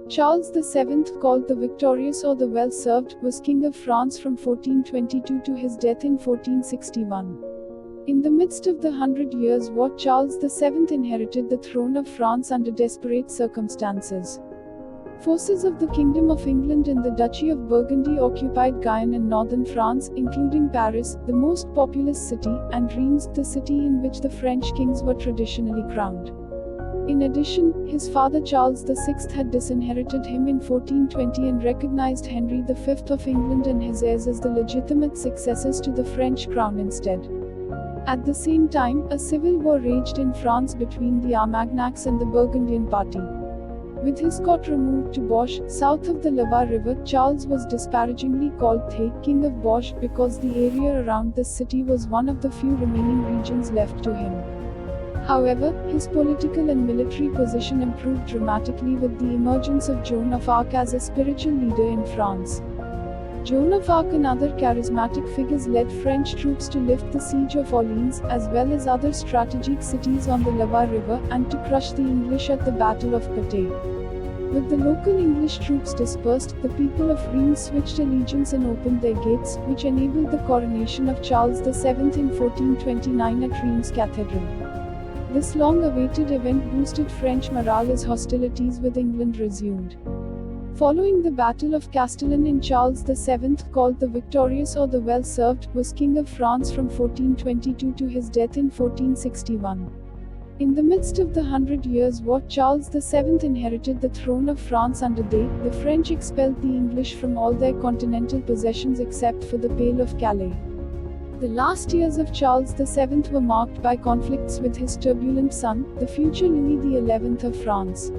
Charles VII, called the Victorious or the Well-Served, was King of France from 1422 to his death in 1461. In the midst of the Hundred Years' War, Charles VII inherited the throne of France under desperate circumstances. Forces of the Kingdom of England and the Duchy of Burgundy occupied Guyenne and northern France, including Paris, the most populous city, and Reims, the city in which the French kings were traditionally crowned. In addition, his father Charles VI had disinherited him in 1420 and recognized Henry V of England and his heirs as the legitimate successors to the French crown instead. At the same time, a civil war raged in France between the Armagnacs and the Burgundian party. With his court removed to Bosch, south of the Loire River, Charles was disparagingly called the King of Bosch because the area around the city was one of the few remaining regions left to him. However, his political and military position improved dramatically with the emergence of Joan of Arc as a spiritual leader in France. Joan of Arc and other charismatic figures led French troops to lift the siege of Orleans, as well as other strategic cities on the Loire River, and to crush the English at the Battle of Patay. With the local English troops dispersed, the people of Reims switched allegiance and opened their gates, which enabled the coronation of Charles VII in 1429 at Reims Cathedral. This long-awaited event boosted French morale as hostilities with England resumed. Following the Battle of Castellane, Charles VII, called the Victorious or the Well-Served, was King of France from 1422 to his death in 1461. In the midst of the Hundred Years' War, Charles VII inherited the throne of France under the French expelled the English from all their continental possessions except for the Pale of Calais. The last years of Charles VII were marked by conflicts with his turbulent son, the future Louis XI of France.